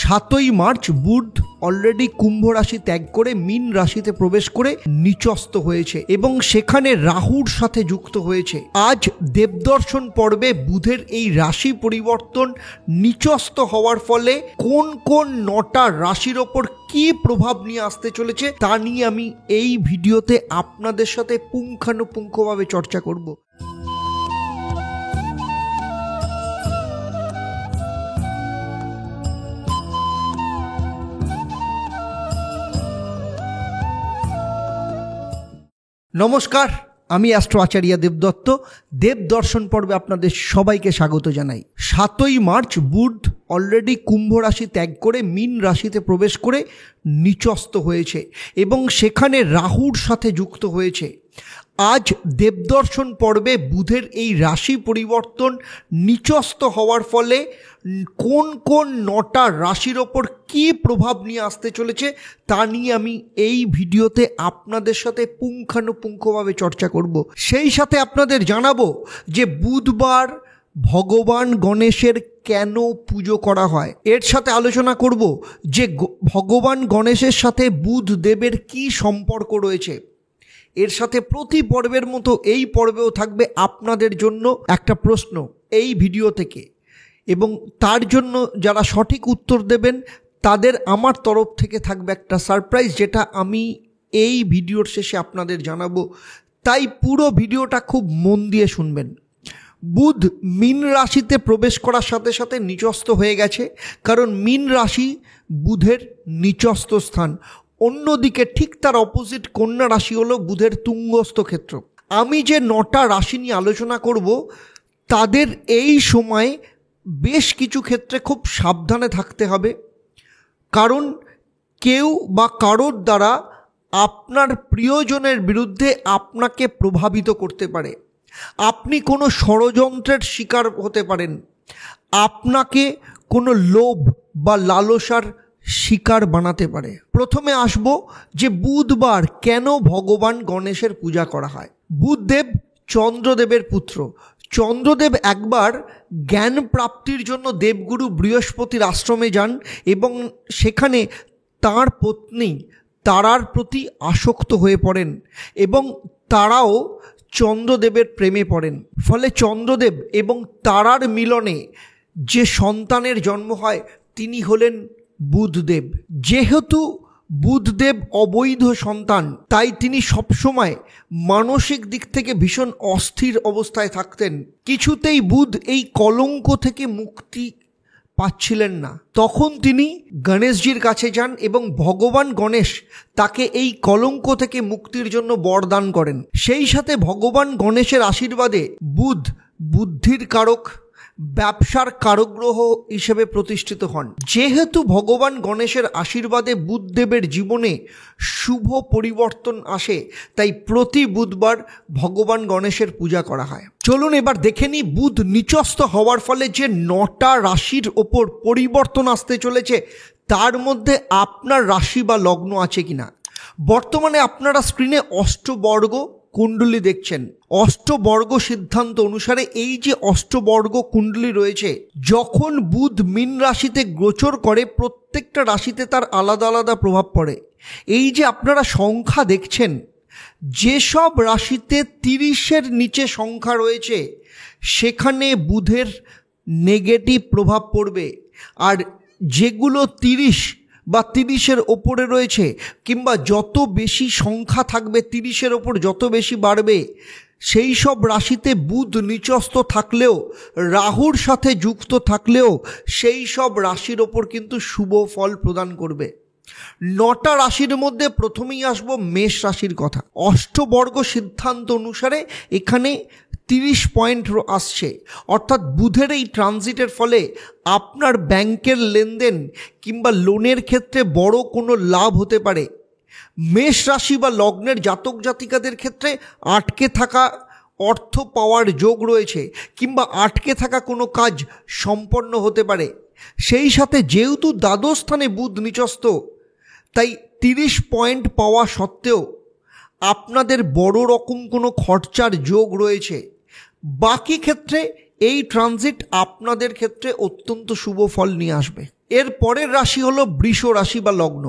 7ই March বুধ already কুম্ভ রাশি ত্যাগ করে মীন রাশিতে প্রবেশ করে নিচস্থ হয়েছে এবং সেখানে রাহুর সাথে যুক্ত হয়েছে। আজ দেবদর্শন পর্বে বুধের এই রাশি পরিবর্তন নিচস্থ হওয়ার ফলে কোন কোন 9টা রাশির ওপর কি প্রভাব নিয়ে আসতে চলেছে তা নিয়ে আমি এই ভিডিওতে আপনাদের সাথে পুঙ্খানুপুঙ্খভাবে চর্চা করব। নমস্কার, আমি অ্যাস্ট্রো আচার্য দেবদত্ত। দেবদর্শন পর্বে আপনাদের সবাইকে স্বাগত জানাই। 7ই মার্চ বুধ অলরেডি কুম্ভ রাশি ত্যাগ করে মীন রাশিতে প্রবেশ করে নিচস্থ হয়েছে এবং সেখানে রাহুর সাথে যুক্ত হয়েছে। আজ দেবদর্শন পর্বে বুধের এই রাশি পরিবর্তন নিচস্থ হওয়ার ফলে কোন কোন 9টা রাশির ওপর কী প্রভাব নিয়ে আসতে চলেছে তা নিয়ে আমি এই ভিডিওতে আপনাদের সাথে পুঙ্খানুপুঙ্খভাবে চর্চা করব। সেই সাথে আপনাদের জানাবো যে বুধবার ভগবান গণেশের কেন পুজো করা হয়। এর সাথে আলোচনা করব যে ভগবান গণেশের সাথে বুধ দেবের কী সম্পর্ক রয়েছে। এর সাথে প্রতি পর্বের মতো এই পর্বেও থাকবে আপনাদের জন্য একটা প্রশ্ন এই ভিডিও থেকে, এবং তার জন্য যারা সঠিক উত্তর দেবেন তাদের আমার তরফ থেকে থাকবে একটা সারপ্রাইজ, যেটা আমি এই ভিডিওর শেষে আপনাদের জানাবো। তাই পুরো ভিডিওটা খুব মন দিয়ে শুনবেন। বুধ মীন রাশিতে প্রবেশ করার সাথে সাথে নিচস্থ হয়ে গেছে, কারণ মীন রাশি বুধের নিচস্থ স্থান। অন্যদিকে ঠিক তার অপোজিট কন্যা রাশি হলো বুধের তুঙ্গস্থ ক্ষেত্র। আমি যে 9টা রাশি নিয়ে আলোচনা করব তাদের এই সময় বেশ কিছু ক্ষেত্রে খুব সাবধানে থাকতে হবে, কারণ কেউ বা কারোর দ্বারা আপনার প্রিয়জনের বিরুদ্ধে আপনাকে প্রভাবিত করতে পারে। আপনি কোনো ষড়যন্ত্রের শিকার হতে পারেন, আপনাকে কোনো লোভ বা লালসার শিকার বানাতে পারে। প্রথমে আসব যে বুধবার কেন ভগবান গণেশের পূজা করা হয়। বুধদেব চন্দ্রদেবের পুত্র। চন্দ্রদেব একবার জ্ঞান প্রাপ্তির জন্য দেবগুরু বৃহস্পতির আশ্রমে যান এবং সেখানে তাঁর পত্নী তারার প্রতি আসক্ত হয়ে পড়েন এবং তারাও চন্দ্রদেবের প্রেমে পড়েন। ফলে চন্দ্রদেব এবং তারার মিলনে যে সন্তানের জন্ম হয় তিনি হলেন বুধদেব। যেহেতু বুধদেব অবৈধ সন্তান, তাই তিনি সবসময় মানসিক দিক থেকে ভীষণ অস্থির অবস্থায় থাকতেন। কিছুতেই বুধ এই কলঙ্ক থেকে মুক্তি পাচ্ছিলেন না। তখন তিনি গণেশজির কাছে যান এবং ভগবান গণেশ তাকে এই কলঙ্ক থেকে মুক্তির জন্য বরদান করেন। সেই সাথে ভগবান গণেশের আশীর্বাদে বুধ বুদ্ধির কারক, ব্যবসার কারগ্রহ হিসেবে প্রতিষ্ঠিত হন। যেহেতু ভগবান গণেশের আশীর্বাদে বুধদেবের জীবনে শুভ পরিবর্তন আসে, তাই প্রতি বুধবার ভগবান গণেশের পূজা করা হয়। চলুন এবার দেখে নিই বুধ নিচস্থ হওয়ার ফলে যে 9টা রাশির ওপর পরিবর্তন আসতে চলেছে তার মধ্যে আপনার রাশি বা লগ্ন আছে কিনা। বর্তমানে আপনারা স্ক্রিনে অষ্টবর্গ কুণ্ডলী দেখছেন। অষ্টবর্গ সিদ্ধান্ত অনুসারে এই যে অষ্টবর্গ কুণ্ডলী রয়েছে, যখন বুধ মীন রাশিতে গোচর করে প্রত্যেকটা রাশিতে তার আলাদা আলাদা প্রভাব পড়ে। এই যে আপনারা সংখ্যা দেখছেন, যেসব রাশিতে 30-এর নিচে সংখ্যা রয়েছে সেখানে বুধের নেগেটিভ প্রভাব পড়বে, আর যেগুলো 30 বা 30-এর ওপরে রয়েছে কিংবা যত বেশি সংখ্যা থাকবে 30-এর ওপর যত বেশি বাড়বে, সেই সব রাশিতে বুধ নিচস্থ থাকলেও রাহুর সাথে যুক্ত থাকলেও সেই সব রাশির ওপর কিন্তু শুভ ফল প্রদান করবে। 9টা রাশির মধ্যে প্রথমেই আসবো মেষ রাশির কথা। অষ্টবর্গ সিদ্ধান্ত অনুসারে এখানে 30 পয়েন্ট আসছে, অর্থাৎ বুধের এই ট্রানজিটের ফলে আপনার ব্যাংকের লেনদেন কিংবা লোনের ক্ষেত্রে বড় কোনো লাভ হতে পারে। মেষ রাশি বা লগ্নের জাতক জাতিকাদের ক্ষেত্রে আটকে থাকা অর্থ পাওয়ার যোগ রয়েছে কিংবা আটকে থাকা কোনো কাজ সম্পন্ন হতে পারে। সেই সাথে যেহেতু দ্বাদশ স্থানে বুধ নিচস্থ, তাই 30 পয়েন্ট পাওয়া সত্ত্বেও আপনাদের বড় রকম কোনো খরচার যোগ রয়েছে। বাকি ক্ষেত্রে এই ট্রানজিট আপনাদের ক্ষেত্রে অত্যন্ত শুভ ফল নিয়ে আসবে। এর পরের রাশি হলো বৃষ রাশি বা লগ্ন।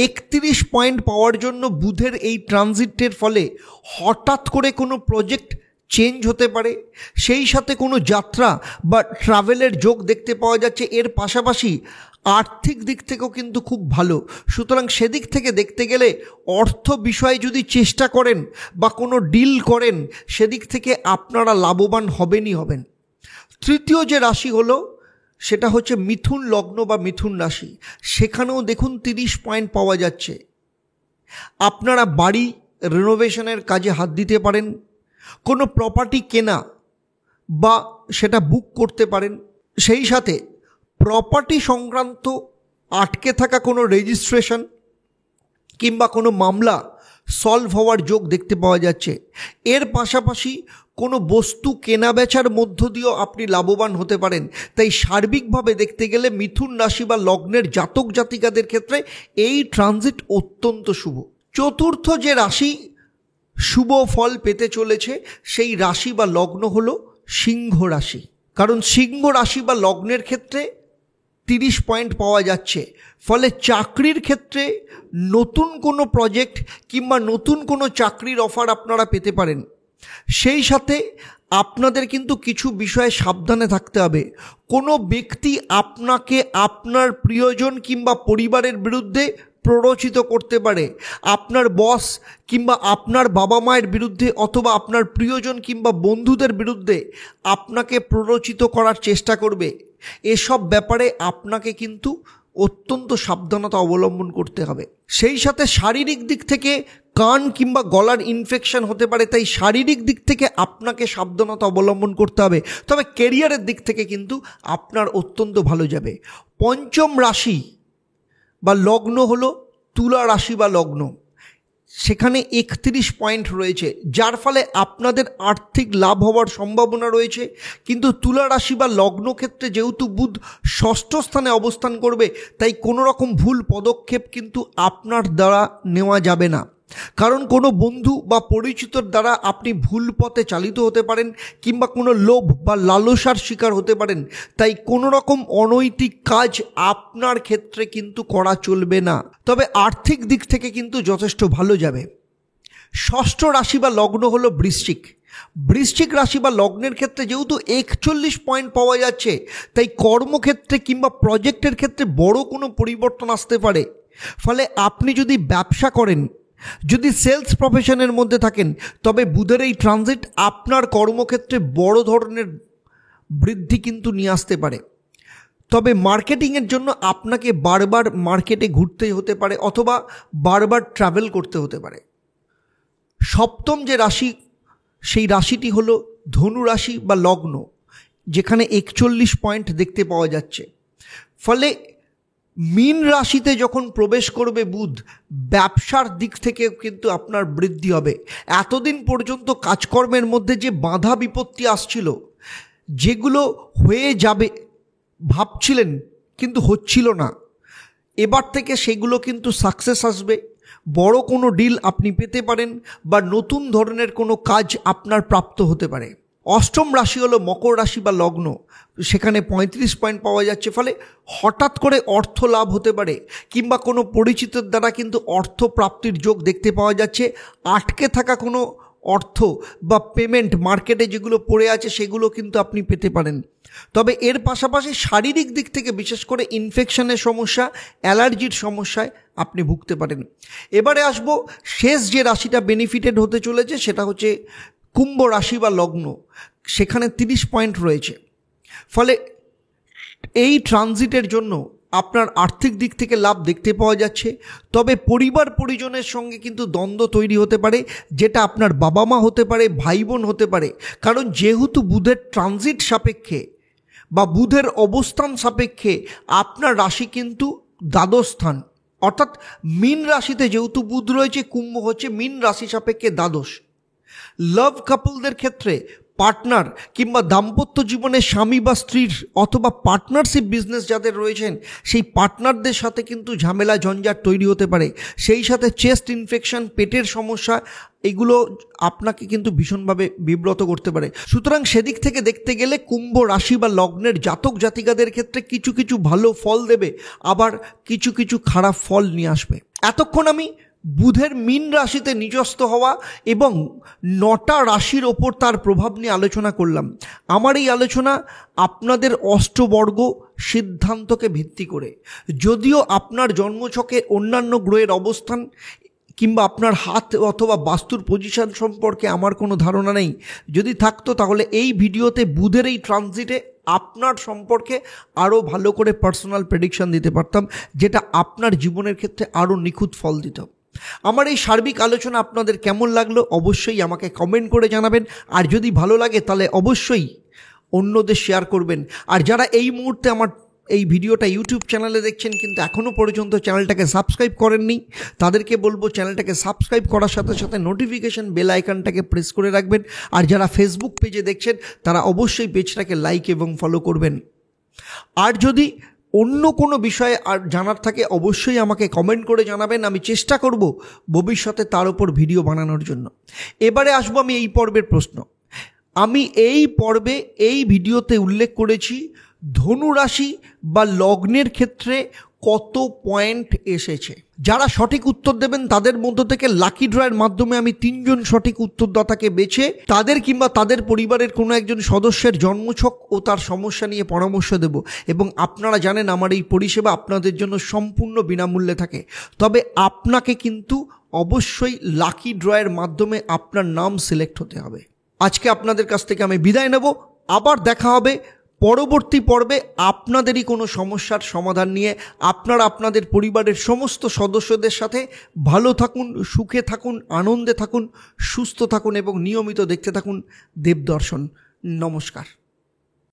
31 পয়েন্ট পাওয়ার জন্য বুধের এই ট্রানজিটের ফলে হঠাৎ করে কোনো প্রজেক্ট চেঞ্জ হতে পারে, সেই সাথে কোনো যাত্রা বা ট্রাভেলের যোগ দেখতে পাওয়া যাচ্ছে। এর পাশাপাশি আর্থিক দিক থেকেও কিন্তু খুব ভালো, সুতরাং সেদিক থেকে দেখতে গেলে অর্থ বিষয়ে যদি চেষ্টা করেন বা কোনো ডিল করেন, সেদিক থেকে আপনারা লাভবান হবেনই হবেন। তৃতীয় যে রাশি হলো সেটা হচ্ছে মিথুন লগ্ন বা মিথুন রাশি। সেখানেও দেখুন 30 পয়েন্ট পাওয়া যাচ্ছে। আপনারা বাড়ি রেনোভেশনের কাজে হাত দিতে পারেন, কোনো প্রপার্টি কেনা বা সেটা বুক করতে পারেন, সেই সাথে প্রপার্টি সংক্রান্ত আটকে থাকা কোনো রেজিস্ট্রেশন কিংবা কোনো মামলা সলভ হওয়ার যোগ দেখতে পাওয়া যাচ্ছে। এর পাশাপাশি কোনো বস্তু কেনা বেচার মধ্য দিয়েও আপনি লাভবান হতে পারেন। তাই সার্বিকভাবে দেখতে গেলে মিথুন রাশি বা লগ্নের জাতক জাতিকাদের ক্ষেত্রে এই ট্রানজিট অত্যন্ত শুভ। চতুর্থ যে রাশি শুভ ফল পেতে চলেছে সেই রাশি বা লগ্ন হলো সিংহ রাশি। কারণ সিংহ রাশি বা লগ্নের ক্ষেত্রে 30 পয়েন্ট পাওয়া যাচ্ছে, ফলে চাকরির ক্ষেত্রে নতুন কোনো প্রজেক্ট কিংবা নতুন কোনো চাকরির অফার আপনারা পেতে পারেন। সেই সাথে আপনাদের কিন্তু কিছু বিষয়ে সাবধানে থাকতে হবে। কোনো ব্যক্তি আপনাকে আপনার প্রিয়জন কিংবা পরিবারের বিরুদ্ধে প্ররোচিত করতে পারে। আপনার বস কিংবা আপনার বাবা মায়ের বিরুদ্ধে অথবা আপনার প্রিয়জন কিংবা বন্ধুদের বিরুদ্ধে আপনাকে প্ররোচিত করার চেষ্টা করবে। এসব ব্যাপারে আপনাকে কিন্তু অত্যন্ত সাবধানতা অবলম্বন করতে হবে। সেই সাথে শারীরিক দিক থেকে কান কিংবা গলার ইনফেকশন হতে পারে, তাই শারীরিক দিক থেকে আপনাকে সাবধানতা অবলম্বন করতে হবে। তবে কেরিয়ারের দিক থেকে কিন্তু আপনার অত্যন্ত ভালো যাবে। পঞ্চম রাশি বা লগ্ন হলো তুলা রাশি বা লগ্ন। সেখানে 31 পয়েন্ট রয়েছে, যার ফলে আপনাদের আর্থিক লাভ হওয়ার সম্ভাবনা রয়েছে। কিন্তু তুলা রাশি বা লগ্ন ক্ষেত্রে যেহেতু বুধ ষষ্ঠ স্থানে অবস্থান করবে, তাই কোনো রকম ভুল পদক্ষেপ কিন্তু আপনার দ্বারা নেওয়া যাবে না। কারণ কোনো বন্ধু বা পরিচিতর দ্বারা আপনি ভুল পথে চালিত হতে পারেন কিংবা কোনো লোভ বা লালসার শিকার হতে পারেন। তাই কোনো রকম অনৈতিক কাজ আপনার ক্ষেত্রে কিন্তু করা চলবে না। তবে আর্থিক দিক থেকে কিন্তু যথেষ্ট ভালো যাবে। ষষ্ঠ রাশি বা লগ্ন হলো বৃশ্চিক। বৃশ্চিক রাশি বা লগ্নের ক্ষেত্রে যেহেতু 41 পয়েন্ট পাওয়া যাচ্ছে, তাই কর্মক্ষেত্রে কিংবা প্রজেক্টের ক্ষেত্রে বড় কোনো পরিবর্তন আসতে পারে। ফলে আপনি যদি ব্যবসা করেন, যদি সেলস প্রফেশনের মধ্যে থাকেন, তবে বুধের এই ট্রানজিট আপনার কর্মক্ষেত্রে বড় ধরনের বৃদ্ধি কিন্তু নিয়ে আসতে পারে। তবে মার্কেটিংয়ের জন্য আপনাকে বারবার মার্কেটে ঘুরতে হতে পারে অথবা বারবার ট্রাভেল করতে হতে পারে। সপ্তম যে রাশি সেই রাশিটি হলো ধনু রাশি বা লগ্ন, যেখানে 41 পয়েন্ট দেখতে পাওয়া যাচ্ছে। ফলে মীন রাশিতে যখন প্রবেশ করবে বুধ, ব্যবসার দিক থেকে কিন্তু আপনার বৃদ্ধি হবে। এতদিন পর্যন্ত কাজকর্মের মধ্যে যে বাধা বিপত্তি আসছিল, যেগুলো হয়ে যাবে ভাবছিলেন কিন্তু হচ্ছিল না, এবার থেকে সেগুলো কিন্তু সাকসেস আসবে। বড় কোনো ডিল আপনি পেতে পারেন বা নতুন ধরনের কোনো কাজ আপনার প্রাপ্ত হতে পারে। অষ্টম রাশি হলো মকর রাশি বা লগ্ন। সেখানে 35 পয়েন্ট পাওয়া যাচ্ছে। ফলে হঠাৎ করে অর্থ লাভ হতে পারে কিংবা কোনো পরিচিতের দ্বারা কিন্তু অর্থ প্রাপ্তির যোগ দেখতে পাওয়া যাচ্ছে। আটকে থাকা কোনো অর্থ বা পেমেন্ট মার্কেটে যেগুলো পড়ে আছে সেগুলো কিন্তু আপনি পেতে পারেন। তবে এর পাশাপাশি শারীরিক দিক থেকে বিশেষ করে ইনফেকশনের সমস্যা, অ্যালার্জির সমস্যায় আপনি ভুগতে পারেন। এবারে আসব শেষ যে রাশিটা বেনিফিটেড হতে চলেছে, সেটা হচ্ছে কুম্ভ রাশি বা লগ্ন। সেখানে 30 পয়েন্ট রয়েছে। ফলে এই ট্রানজিটের জন্য আপনার আর্থিক দিক থেকে লাভ দেখতে পাওয়া যাচ্ছে। তবে পরিবার পরিজনের সঙ্গে কিন্তু দ্বন্দ্ব তৈরি হতে পারে, যেটা আপনার বাবা মা হতে পারে, ভাই বোন হতে পারে। কারণ যেহেতু বুধের ট্রানজিট সাপেক্ষে বা বুধের অবস্থান সাপেক্ষে আপনার রাশি কিন্তু দ্বাদশ স্থান, অর্থাৎ মীন রাশিতে যেহেতু বুধ রয়েছে, কুম্ভ হচ্ছে মীন রাশি সাপেক্ষে দ্বাদশ। লাভ কাপলদের ক্ষেত্রে পার্টনার কিংবা দাম্পত্য জীবনে স্বামী বা স্ত্রীর অথবা পার্টনারশিপ বিজনেস যাদের রয়েছেন সেই পার্টনারদের সাথে কিন্তু ঝামেলা ঝঞ্ঝাট তৈরি হতে পারে। সেই সাথে চেস্ট ইনফেকশন, পেটের সমস্যা, এগুলো আপনাকে কিন্তু ভীষণভাবে বিব্রত করতে পারে। সুতরাং সেদিক থেকে দেখতে গেলে কুম্ভ রাশি বা লগ্নের জাতক জাতিকাদের ক্ষেত্রে কিছু কিছু ভালো ফল দেবে, আবার কিছু কিছু খারাপ ফল নিয়ে আসবে। এতক্ষণ আমি বুধের মীন রাশিতে নিচস্থ হওয়া এবং 9টা রাশির ওপর তার প্রভাব নিয়ে আলোচনা করলাম। আমার এই আলোচনা আপনাদের অষ্টবর্গ সিদ্ধান্তকে ভিত্তি করে, যদিও আপনার জন্মছকে অন্যান্য গ্রহের অবস্থান কিংবা আপনার হাত অথবা বাস্তুর পজিশন সম্পর্কে আমার কোনো ধারণা নেই। যদি থাকতো তাহলে এই ভিডিওতে বুধের এই ট্রানজিটে আপনার সম্পর্কে আরও ভালো করে পার্সোনাল প্রেডিকশন দিতে পারতাম, যেটা আপনার জীবনের ক্ষেত্রে আরও নিখুঁত ফল দিত। আমার এই সার্বিক আলোচনা আপনাদের কেমন লাগলো অবশ্যই আমাকে কমেন্ট করে জানাবেন, আর যদি ভালো লাগে তাহলে অবশ্যই অন্যদের শেয়ার করবেন। আর যারা এই মুহূর্তে আমার এই ভিডিওটা ইউটিউব চ্যানেলে দেখছেন কিন্তু এখনও পর্যন্ত চ্যানেলটাকে সাবস্ক্রাইব করেননি, তাদেরকে বলবো চ্যানেলটাকে সাবস্ক্রাইব করার সাথে সাথে নোটিফিকেশন বেল আইকনটাকে প্রেস করে রাখবেন। আর যারা ফেসবুক পেজে দেখছেন তারা অবশ্যই পেজটাকে লাইক এবং ফলো করবেন। আর যদি অন্য কোনো বিষয়ে আর জানার থাকে অবশ্যই আমাকে কমেন্ট করে জানাবেন, আমি চেষ্টা করব ভবিষ্যতে তার উপর ভিডিও বানানোর জন্য। এবারে আসবো আমি এই পর্বের প্রশ্ন। আমি এই পর্বে এই ভিডিওতে উল্লেখ করেছি ধনু রাশি বা লগ্নের ক্ষেত্রে কত পয়েন্ট এসেছে। যারা সঠিক উত্তর দেবেন তাদের মধ্য থেকে লাকি ড্রয়ের মাধ্যমে আমি 3 জন সঠিক উত্তরদাতাকে বেছে তাদের কিংবা তাদের পরিবারের কোনো একজন সদস্যের জন্মছক ও তার সমস্যা নিয়ে পরামর্শ দেব। এবং আপনারা জানেন আমার এই পরিষেবা আপনাদের জন্য সম্পূর্ণ বিনামূল্যে থাকে। তবে আপনাকে কিন্তু অবশ্যই লাকি ড্রয়ের মাধ্যমে আপনার নাম সিলেক্ট হতে হবে। আজকে আপনাদের কাছ থেকে আমি বিদায় নেব। আবার দেখা হবে পরবর্তী পর্বে আপনাদেরই কোনো সমস্যার সমাধান নিয়ে। আপনারা আপনাদের পরিবারের সমস্ত সদস্যদের সাথে ভালো থাকুন, সুখে থাকুন, আনন্দে থাকুন, সুস্থ থাকুন এবং নিয়মিত দেখতে থাকুন দেবদর্শন। নমস্কার।